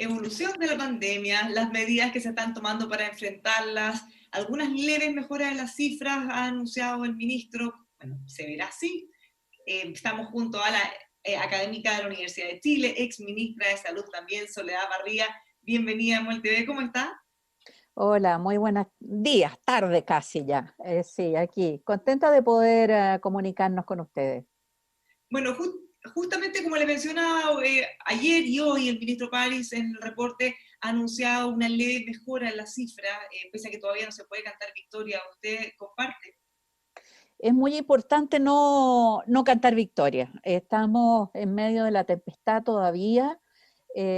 evolución de la pandemia, las medidas que se están tomando para enfrentarlas, algunas leves mejoras en las cifras ha anunciado el ministro, bueno, se verá así. Estamos junto a la académica de la Universidad de Chile, ex ministra de Salud también, Soledad Barría. Bienvenida a MOL TV, ¿cómo está? Hola, muy buenos días, tarde casi ya. Sí, aquí, contenta de poder comunicarnos con ustedes. Bueno, justamente como le mencionaba ayer y hoy, el ministro París en el reporte ha anunciado una leve mejora en la cifra, pese a que todavía no se puede cantar victoria. ¿Usted comparte? Es muy importante no cantar victoria. Estamos en medio de la tempestad todavía.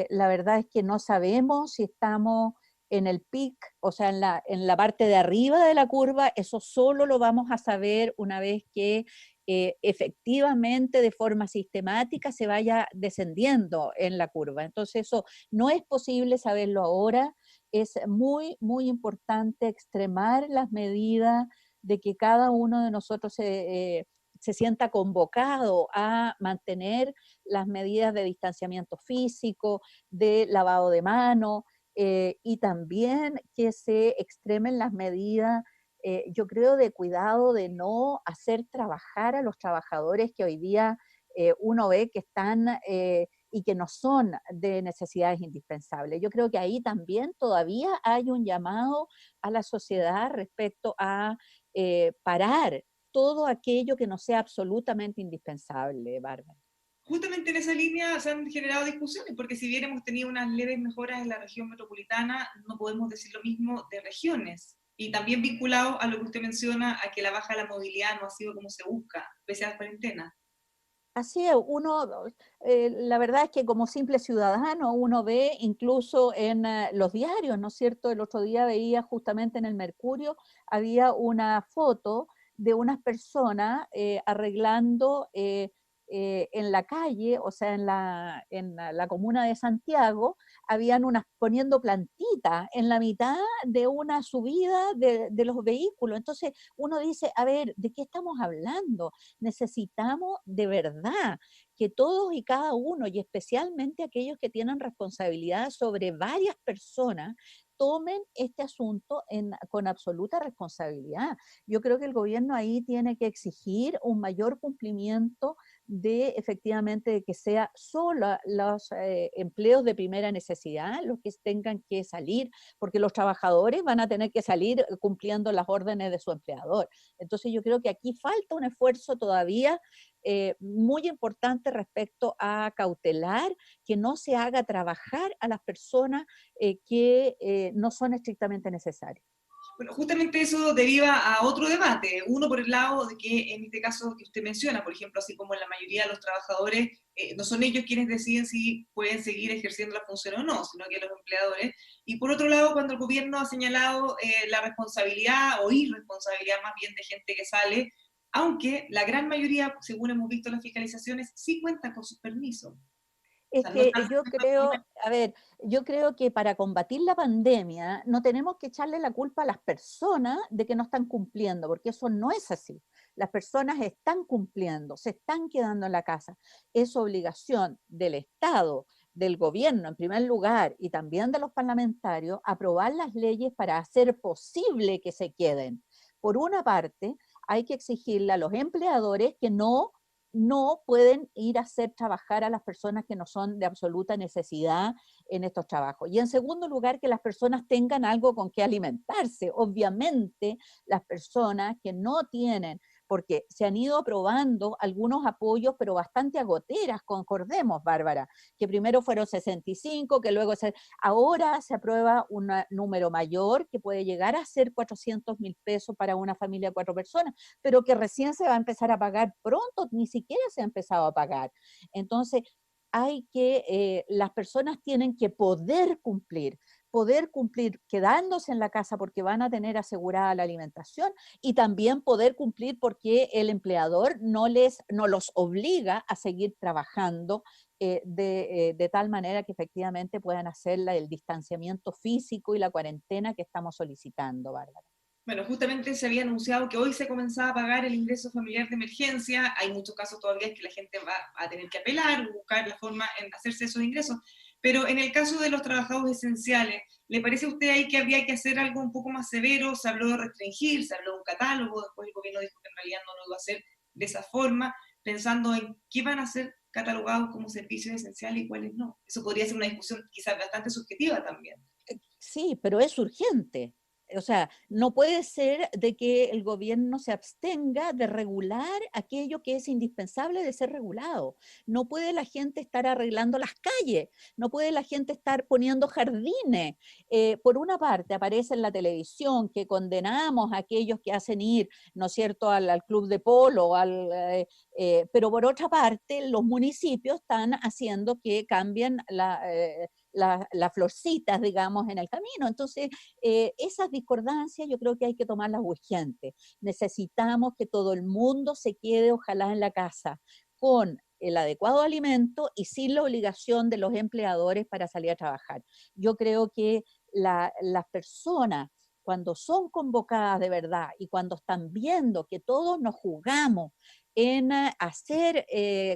La verdad es que no sabemos si estamos en el pic, o sea, en la parte de arriba de la curva. Eso solo lo vamos a saber una vez que efectivamente de forma sistemática se vaya descendiendo en la curva. Entonces eso no es posible saberlo ahora. Es muy, muy importante extremar las medidas de que cada uno de nosotros se sienta convocado a mantener las medidas de distanciamiento físico, de lavado de manos, y también que se extremen las medidas, yo creo, de cuidado de no hacer trabajar a los trabajadores que hoy día uno ve que están y que no son de necesidades indispensables. Yo creo que ahí también todavía hay un llamado a la sociedad respecto a parar todo aquello que no sea absolutamente indispensable, Bárbara. Justamente en esa línea se han generado discusiones, porque si bien hemos tenido unas leves mejoras en la región metropolitana, no podemos decir lo mismo de regiones. Y también vinculado a lo que usted menciona, a que la baja de la movilidad no ha sido como se busca, pese a la cuarentena. Así es, la verdad es que como simple ciudadano uno ve incluso en los diarios, ¿no es cierto? El otro día veía justamente en el Mercurio, había una foto de unas personas arreglando en la calle, o sea, en la comuna de Santiago, habían unas poniendo plantitas en la mitad de una subida de los vehículos. Entonces uno dice, a ver, ¿de qué estamos hablando? Necesitamos de verdad que todos y cada uno, y especialmente aquellos que tienen responsabilidad sobre varias personas, tomen este asunto con absoluta responsabilidad. Yo creo que el gobierno ahí tiene que exigir un mayor cumplimiento de efectivamente de que sea solo los empleos de primera necesidad los que tengan que salir, porque los trabajadores van a tener que salir cumpliendo las órdenes de su empleador. Entonces yo creo que aquí falta un esfuerzo todavía muy importante respecto a cautelar que no se haga trabajar a las personas que no son estrictamente necesarias. Bueno, justamente eso deriva a otro debate. Uno por el lado de que en este caso que usted menciona, por ejemplo, así como en la mayoría de los trabajadores, no son ellos quienes deciden si pueden seguir ejerciendo la función o no, sino que los empleadores. Y por otro lado, cuando el gobierno ha señalado la responsabilidad o irresponsabilidad más bien de gente que sale, aunque la gran mayoría, según hemos visto en las fiscalizaciones, sí cuentan con sus permisos. O Es sea, no que están yo creo, a ver, yo creo que para combatir la pandemia no tenemos que echarle la culpa a las personas de que no están cumpliendo, porque eso no es así. Las personas están cumpliendo, se están quedando en la casa. Es obligación del Estado, del gobierno en primer lugar y también de los parlamentarios aprobar las leyes para hacer posible que se queden. Por una parte, hay que exigirle a los empleadores que no pueden ir a hacer trabajar a las personas que no son de absoluta necesidad en estos trabajos. Y en segundo lugar, que las personas tengan algo con que alimentarse. Obviamente, las personas que no tienen, porque se han ido aprobando algunos apoyos, pero bastante agoteras, concordemos, Bárbara, que primero fueron 65, que luego ahora se aprueba un número mayor que puede llegar a ser 400.000 pesos para una familia de 4 personas, pero que recién se va a empezar a pagar pronto, ni siquiera se ha empezado a pagar. Entonces, las personas tienen que poder cumplir quedándose en la casa porque van a tener asegurada la alimentación y también poder cumplir porque el empleador no los obliga a seguir trabajando de tal manera que efectivamente puedan hacer el distanciamiento físico y la cuarentena que estamos solicitando, Bárbara. Bueno, justamente se había anunciado que hoy se comenzaba a pagar el ingreso familiar de emergencia. Hay muchos casos todavía que la gente va a tener que apelar, buscar la forma en hacerse esos ingresos. Pero en el caso de los trabajadores esenciales, ¿le parece a usted ahí que habría que hacer algo un poco más severo? Se habló de restringir, se habló de un catálogo, después el gobierno dijo que en realidad no lo iba a hacer de esa forma, pensando en qué van a ser catalogados como servicios esenciales y cuáles no. Eso podría ser una discusión quizás bastante subjetiva también. Sí, pero es urgente. O sea, no puede ser de que el gobierno se abstenga de regular aquello que es indispensable de ser regulado. No puede la gente estar arreglando las calles, no puede la gente estar poniendo jardines. Por una parte, aparece en la televisión que condenamos a aquellos que hacen ir, ¿no es cierto?, al club de polo, pero por otra parte, los municipios están haciendo que cambien las florcitas, digamos, en el camino. Entonces, esas discordancias yo creo que hay que tomarlas urgentes. Necesitamos que todo el mundo se quede, ojalá, en la casa, con el adecuado alimento y sin la obligación de los empleadores para salir a trabajar. Yo creo que las personas, cuando son convocadas de verdad y cuando están viendo que todos nos jugamos en hacer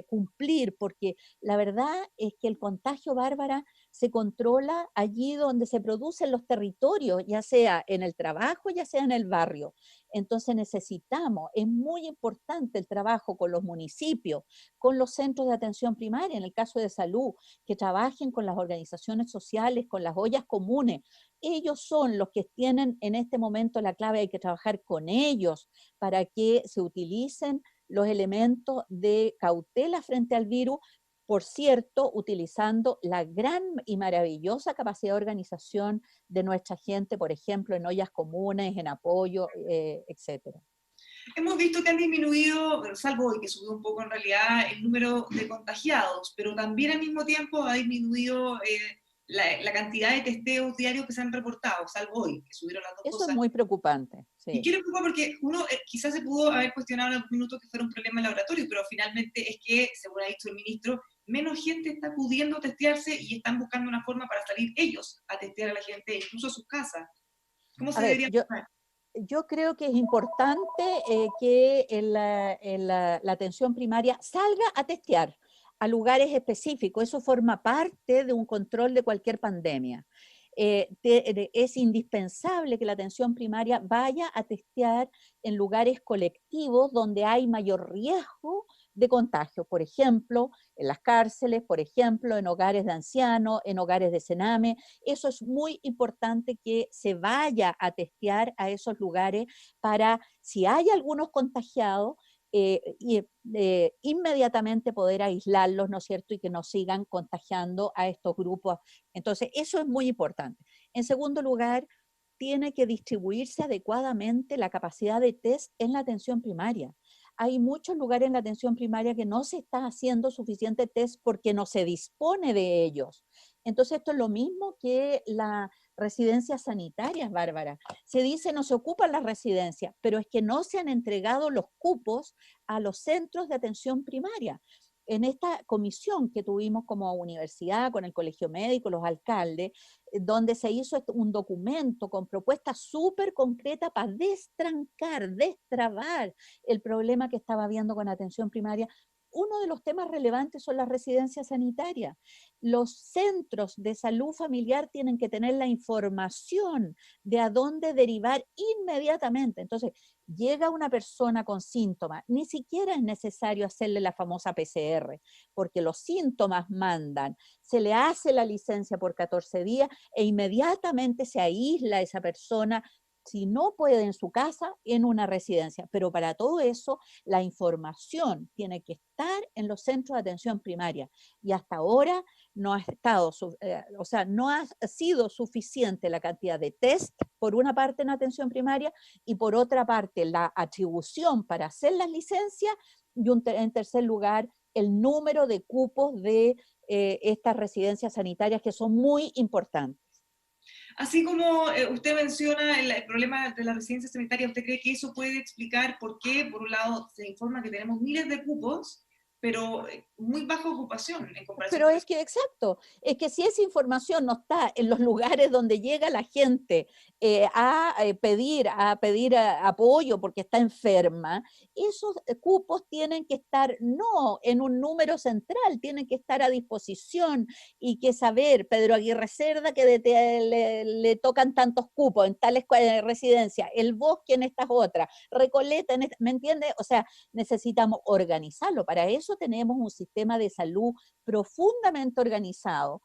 cumplir, porque la verdad es que el contagio, Bárbara, se controla allí donde se producen los territorios, ya sea en el trabajo, ya sea en el barrio. Entonces necesitamos, es muy importante el trabajo con los municipios, con los centros de atención primaria, en el caso de salud, que trabajen con las organizaciones sociales, con las ollas comunes. Ellos son los que tienen en este momento la clave, hay que trabajar con ellos para que se utilicen los elementos de cautela frente al virus, por cierto, utilizando la gran y maravillosa capacidad de organización de nuestra gente, por ejemplo, en ollas comunes, en apoyo, etcétera. Hemos visto que han disminuido, salvo hoy que subió un poco en realidad, el número de contagiados, pero también al mismo tiempo ha disminuido la cantidad de testeos diarios que se han reportado, salvo hoy, que subieron las dos Eso es cosas. muy preocupante, Y sí. quiero preocupar porque uno quizás se pudo haber cuestionado en algún minuto que fuera un problema en laboratorio, pero finalmente es que, según ha dicho el ministro, menos gente está acudiendo a testearse y están buscando una forma para salir ellos a testear a la gente, incluso a sus casas. ¿Cómo A se ver, debería hacer? yo creo que es importante que la atención primaria salga a testear a lugares específicos. Eso forma parte de un control de cualquier pandemia. Es indispensable que la atención primaria vaya a testear en lugares colectivos donde hay mayor riesgo de contagio, por ejemplo, en las cárceles, por ejemplo, en hogares de ancianos, en hogares de cename. Eso es muy importante que se vaya a testear a esos lugares para, si hay algunos contagiados, inmediatamente poder aislarlos, ¿no es cierto? Y que no sigan contagiando a estos grupos. Entonces, eso es muy importante. En segundo lugar, tiene que distribuirse adecuadamente la capacidad de test en la atención primaria. Hay muchos lugares en la atención primaria que no se está haciendo suficiente test porque no se dispone de ellos. Entonces, esto es lo mismo que las residencias sanitarias, Bárbara. Se dice no se ocupan las residencias, pero es que no se han entregado los cupos a los centros de atención primaria. En esta comisión que tuvimos como universidad, con el colegio médico, los alcaldes, donde se hizo un documento con propuestas súper concretas para destrancar, destrabar el problema que estaba habiendo con atención primaria. Uno de los temas relevantes son las residencias sanitarias. Los centros de salud familiar tienen que tener la información de a dónde derivar inmediatamente. Entonces, llega una persona con síntomas, ni siquiera es necesario hacerle la famosa PCR, porque los síntomas mandan, se le hace la licencia por 14 días e inmediatamente se aísla esa persona, si no puede en su casa, en una residencia. Pero para todo eso, la información tiene que estar en los centros de atención primaria. Y hasta ahora no ha estado, o sea, no ha sido suficiente la cantidad de test, por una parte en atención primaria, y por otra parte la atribución para hacer las licencias, y en tercer lugar, el número de cupos de estas residencias sanitarias que son muy importantes. Así como usted menciona el problema de la residencia sanitaria, ¿usted cree que eso puede explicar por qué, por un lado, se informa que tenemos miles de cupos, pero muy baja ocupación en comparación Pero con es eso. que, exacto, es que si esa información no está en los lugares donde llega la gente a pedir apoyo porque está enferma, esos cupos tienen que estar no en un número central, tienen que estar a disposición y que saber, Pedro Aguirre Cerda, que le tocan tantos cupos en tales residencias, El Bosque en estas otras, Recoleta, ¿me entiendes? O sea, necesitamos organizarlo. Para eso tenemos un sistema de salud profundamente organizado,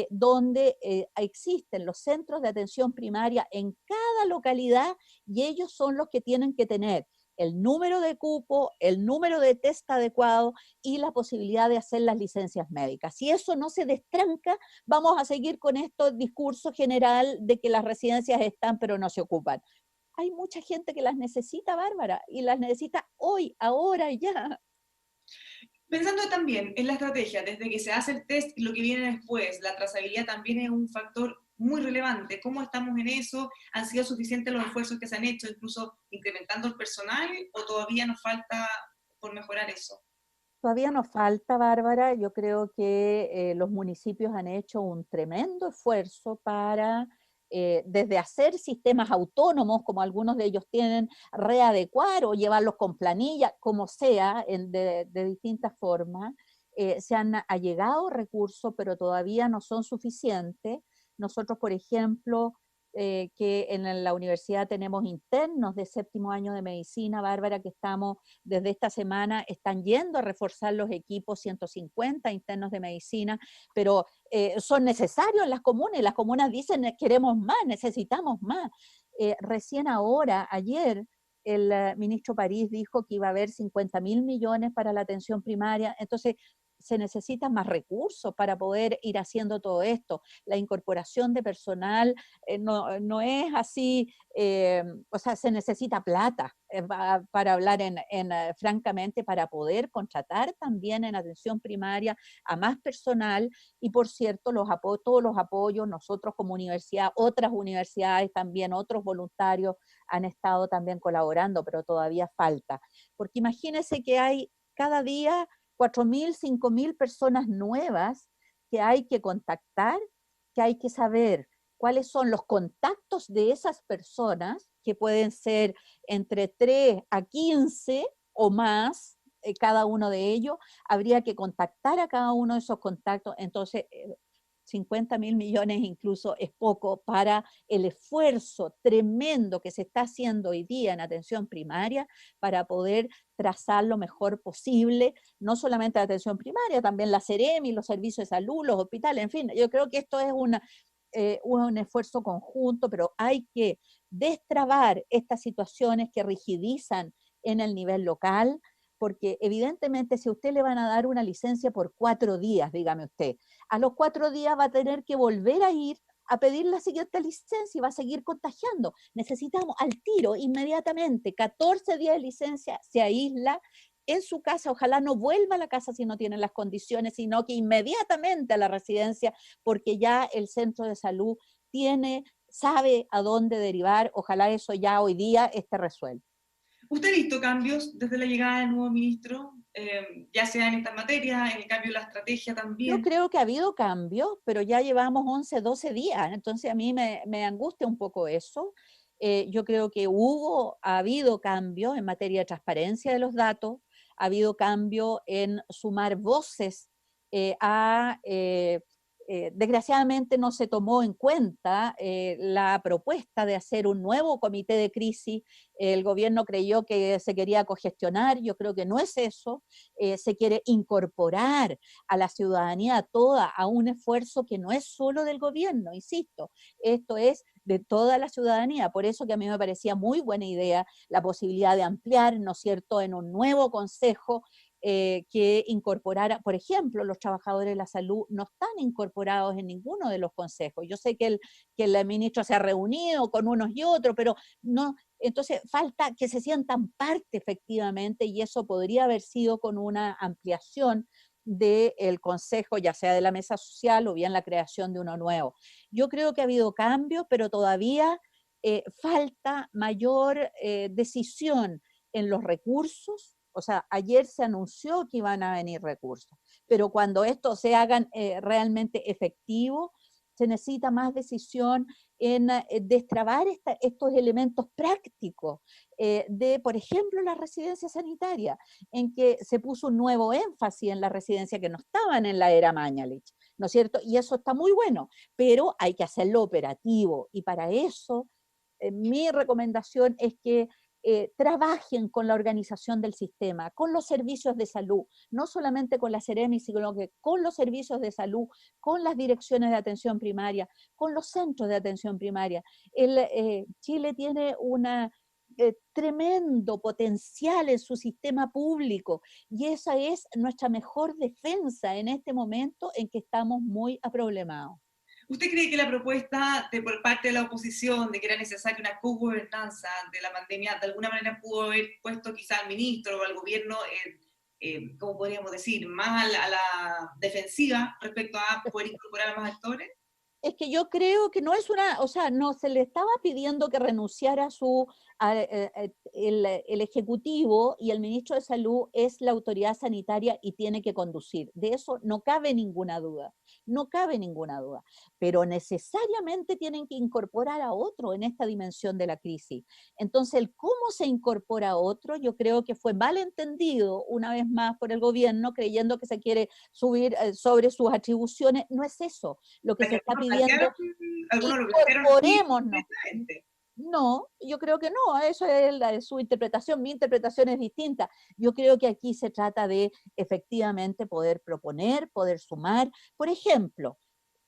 donde existen los centros de atención primaria en cada localidad y ellos son los que tienen que tener el número de cupo, el número de test adecuado y la posibilidad de hacer las licencias médicas. Si eso no se destranca, vamos a seguir con este discurso general de que las residencias están pero no se ocupan. Hay mucha gente que las necesita, Bárbara, y las necesita hoy, ahora, ya. Pensando también en la estrategia, desde que se hace el test y lo que viene después, la trazabilidad también es un factor muy relevante. ¿Cómo estamos en eso? ¿Han sido suficientes los esfuerzos que se han hecho, incluso incrementando el personal, o todavía nos falta por mejorar eso? Todavía nos falta, Bárbara. Yo creo que los municipios han hecho un tremendo esfuerzo para, desde hacer sistemas autónomos, como algunos de ellos tienen, readecuar o llevarlos con planilla, como sea, de distintas formas. Se han allegado recursos, pero todavía no son suficientes. Nosotros, por ejemplo, que en la universidad tenemos internos de séptimo año de medicina, Bárbara, que estamos desde esta semana, están yendo a reforzar los equipos, 150 internos de medicina, pero son necesarios en las comunas dicen queremos más, necesitamos más. Recién ahora, ayer, el ministro París dijo que iba a haber 50.000 millones para la atención primaria, entonces se necesitan más recursos para poder ir haciendo todo esto. La incorporación de personal no es así, o sea, se necesita plata para hablar francamente, para poder contratar también en atención primaria a más personal y, por cierto, todos los apoyos, nosotros como universidad, otras universidades también, otros voluntarios han estado también colaborando, pero todavía falta. Porque imagínense que hay cada día 4.000, 5.000 personas nuevas que hay que contactar, que hay que saber cuáles son los contactos de esas personas, que pueden ser entre 3 a 15 o más, cada uno de ellos. Habría que contactar a cada uno de esos contactos. Entonces, 50.000 millones incluso es poco para el esfuerzo tremendo que se está haciendo hoy día en atención primaria para poder trazar lo mejor posible, no solamente la atención primaria, también la Seremi, los servicios de salud, los hospitales, en fin, yo creo que esto es un esfuerzo conjunto, pero hay que destrabar estas situaciones que rigidizan en el nivel local, porque evidentemente si a usted le van a dar una licencia por 4 días, dígame usted, a los 4 días va a tener que volver a ir a pedir la siguiente licencia y va a seguir contagiando. Necesitamos al tiro, inmediatamente, 14 días de licencia, se aísla en su casa, ojalá no vuelva a la casa si no tiene las condiciones, sino que inmediatamente a la residencia, porque ya el centro de salud sabe a dónde derivar, ojalá eso ya hoy día esté resuelto. ¿Usted ha visto cambios desde la llegada del nuevo ministro, ya sea en estas materias, en el cambio de la estrategia Yo también? creo que ha habido cambios, pero ya llevamos 11, 12 días, entonces a mí me angustia un poco eso. Yo creo que ha habido cambios en materia de transparencia de los datos, ha habido cambio en sumar voces desgraciadamente no se tomó en cuenta la propuesta de hacer un nuevo comité de crisis. El gobierno creyó que se quería cogestionar, yo creo que no es eso. Se quiere incorporar a la ciudadanía toda a un esfuerzo que no es solo del gobierno, insisto, esto es de toda la ciudadanía. Por eso que a mí me parecía muy buena idea la posibilidad de ampliar, ¿no es cierto?, en un nuevo consejo que incorporara, por ejemplo, los trabajadores de la salud no están incorporados en ninguno de los consejos. Yo sé que el ministro se ha reunido con unos y otros, pero no, entonces falta que se sientan parte efectivamente y eso podría haber sido con una ampliación del consejo, ya sea de la mesa social o bien la creación de uno nuevo. Yo creo que ha habido cambios, pero todavía falta mayor decisión en los recursos, O sea, ayer se anunció que iban a venir recursos, pero cuando esto se hagan realmente efectivo, se necesita más decisión en destrabar estos elementos prácticos de, por ejemplo, la residencia sanitaria, en que se puso un nuevo énfasis en la residencia que no estaban en la era Mañalich, ¿no es cierto? Y eso está muy bueno, pero hay que hacerlo operativo, y para eso mi recomendación es que trabajen con la organización del sistema, con los servicios de salud, no solamente con la Seremi, sino que con los servicios de salud, con las direcciones de atención primaria, con los centros de atención primaria. Chile tiene un tremendo potencial en su sistema público, y esa es nuestra mejor defensa en este momento en que estamos muy aproblemados. ¿Usted cree que la propuesta por parte de la oposición de que era necesaria una co-gobernanza de la pandemia de alguna manera pudo haber puesto quizá al ministro o al gobierno, ¿cómo podríamos decir?, más a la defensiva respecto a poder incorporar a más actores? Es que yo creo que no es una, o sea, no se le estaba pidiendo que renunciara el Ejecutivo, y el ministro de Salud es la autoridad sanitaria y tiene que conducir. De eso no cabe ninguna duda, no cabe ninguna duda. Pero necesariamente tienen que incorporar a otro en esta dimensión de la crisis. Entonces, el cómo se incorpora a otro, yo creo que fue mal entendido una vez más por el gobierno, creyendo que se quiere subir sobre sus atribuciones. No es eso lo que se está pidiendo. Algunos lo plantearon así Incorporémonos. directamente. No, yo creo que no, eso es su interpretación, mi interpretación es distinta. Yo creo que aquí se trata de efectivamente poder proponer, poder sumar. Por ejemplo,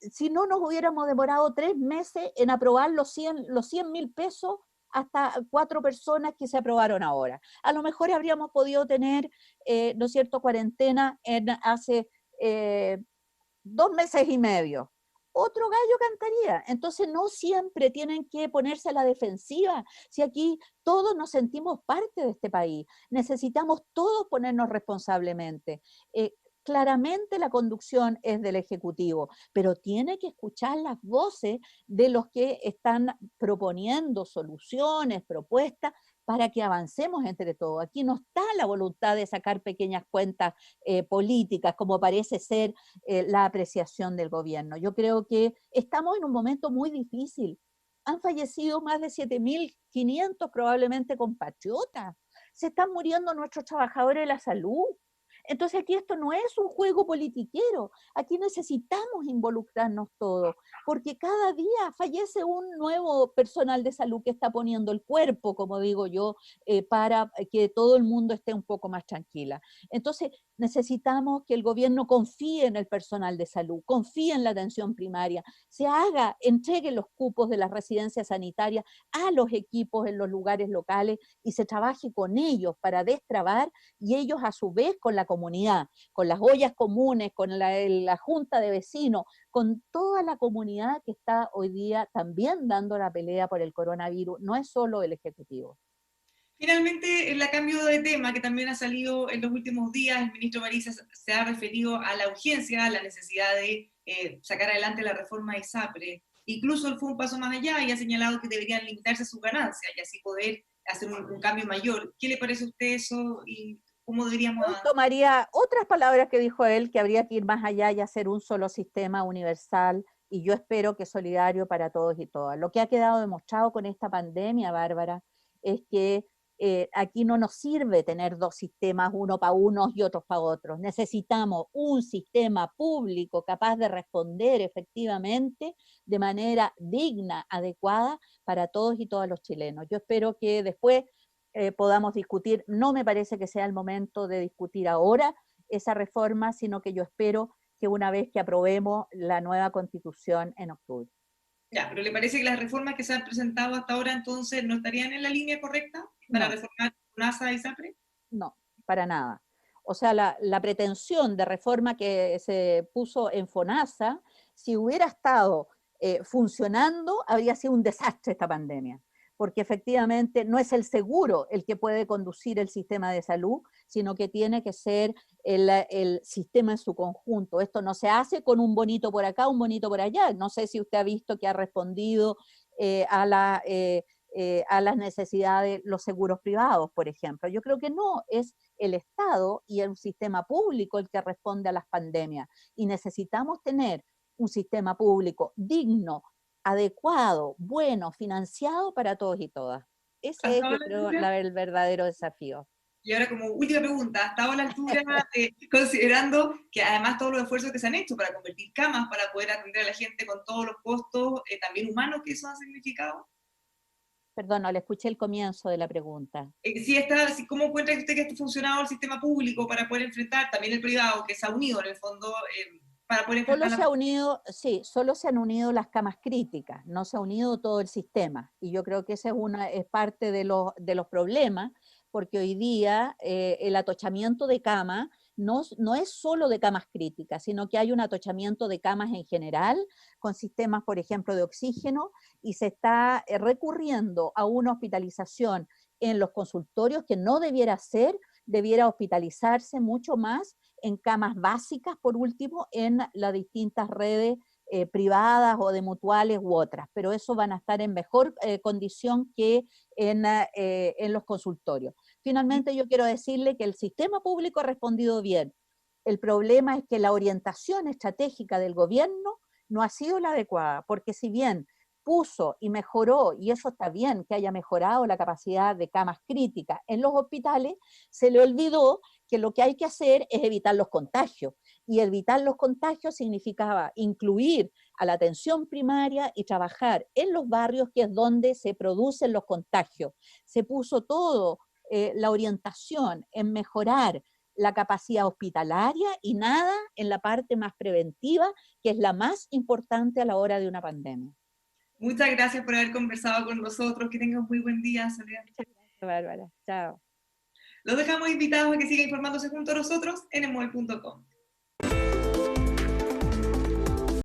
si no nos hubiéramos demorado 3 meses en aprobar los 100.000 pesos hasta 4 personas que se aprobaron ahora. A lo mejor habríamos podido tener, ¿no es cierto?, cuarentena hace 2 meses y medio. Otro gallo cantaría. Entonces no siempre tienen que ponerse a la defensiva. Si aquí todos nos sentimos parte de este país, necesitamos todos ponernos responsablemente. Claramente la conducción es del Ejecutivo, pero tiene que escuchar las voces de los que están proponiendo soluciones, propuestas, para que avancemos entre todos. Aquí no está la voluntad de sacar pequeñas cuentas políticas, como parece ser la apreciación del gobierno. Yo creo que estamos en un momento muy difícil. Han fallecido más de 7.500 probablemente compatriotas. Se están muriendo nuestros trabajadores de la salud. Entonces aquí esto no es un juego politiquero, aquí necesitamos involucrarnos todos, porque cada día fallece un nuevo personal de salud que está poniendo el cuerpo, como digo yo, para que todo el mundo esté un poco más tranquila. Entonces necesitamos que el gobierno confíe en el personal de salud, confíe en la atención primaria, entregue los cupos de las residencias sanitarias a los equipos en los lugares locales y se trabaje con ellos para destrabar, y ellos a su vez con la comunidad, con las ollas comunes, con la junta de vecinos, con toda la comunidad que está hoy día también dando la pelea por el coronavirus. No es solo el Ejecutivo. Finalmente, el cambio de tema que también ha salido en los últimos días, el ministro París se ha referido a la urgencia, a la necesidad de sacar adelante la reforma de ISAPRE. Incluso él fue un paso más allá y ha señalado que deberían limitarse sus ganancias y así poder hacer un cambio mayor. ¿Qué le parece a usted eso y cómo deberíamos...? Yo tomaría otras palabras que dijo él, que habría que ir más allá y hacer un solo sistema universal, y yo espero que solidario para todos y todas. Lo que ha quedado demostrado con esta pandemia, Bárbara, es que aquí no nos sirve tener dos sistemas, uno para unos y otros para otros. Necesitamos un sistema público capaz de responder efectivamente de manera digna, adecuada para todos y todas los chilenos. Yo espero que después podamos discutir. No me parece que sea el momento de discutir ahora esa reforma, sino que yo espero que una vez que aprobemos la nueva constitución en octubre. Ya, pero ¿le parece que las reformas que se han presentado hasta ahora entonces no estarían en la línea correcta para No, reformar NASA y SAPRE? no, para nada. O sea, la pretensión de reforma que se puso en FONASA, si hubiera estado funcionando, habría sido un desastre esta pandemia, porque efectivamente no es el seguro el que puede conducir el sistema de salud, sino que tiene que ser el sistema en su conjunto. Esto no se hace con un bonito por acá, un bonito por allá. No sé si usted ha visto que ha respondido a las necesidades de los seguros privados, por ejemplo. Yo creo que no, es el Estado y el sistema público el que responde a las pandemias. Y necesitamos tener un sistema público digno, adecuado, bueno, financiado para todos y todas. Ese Hasta es, yo ahora, creo, altura, el verdadero desafío. y ahora como última pregunta, hasta ahora la altura, considerando que además todos los esfuerzos que se han hecho para convertir camas, para poder atender a la gente con todos los costos, también humanos que eso ha significado, Perdón, no le escuché el comienzo de la pregunta. si, ¿cómo encuentra usted que ha funcionado el sistema público para poder enfrentar también el privado, que se ha unido en el fondo, para poder Solo enfrentar se la... ha unido, sí, solo se han unido las camas críticas, no se ha unido todo el sistema. Y yo creo que esa es parte de los problemas, porque hoy día el atochamiento de camas no es solo de camas críticas, sino que hay un atochamiento de camas en general, con sistemas, por ejemplo, de oxígeno, y se está recurriendo a una hospitalización en los consultorios que no debiera ser, debiera hospitalizarse mucho más en camas básicas, por último, en las distintas redes privadas o de mutuales u otras, pero eso van a estar en mejor condición que en los consultorios. Finalmente, yo quiero decirle que el sistema público ha respondido bien. El problema es que la orientación estratégica del gobierno no ha sido la adecuada, porque si bien puso y mejoró, y eso está bien, que haya mejorado la capacidad de camas críticas en los hospitales, se le olvidó que lo que hay que hacer es evitar los contagios. Y evitar los contagios significaba incluir a la atención primaria y trabajar en los barrios, que es donde se producen los contagios. Se puso todo la orientación en mejorar la capacidad hospitalaria y nada en la parte más preventiva, que es la más importante a la hora de una pandemia. Muchas gracias por haber conversado con nosotros, que tengan un muy buen día, Soledad. Muchas gracias, Bárbara. Chao. Los dejamos invitados a que sigan informándose junto a nosotros en emol.com.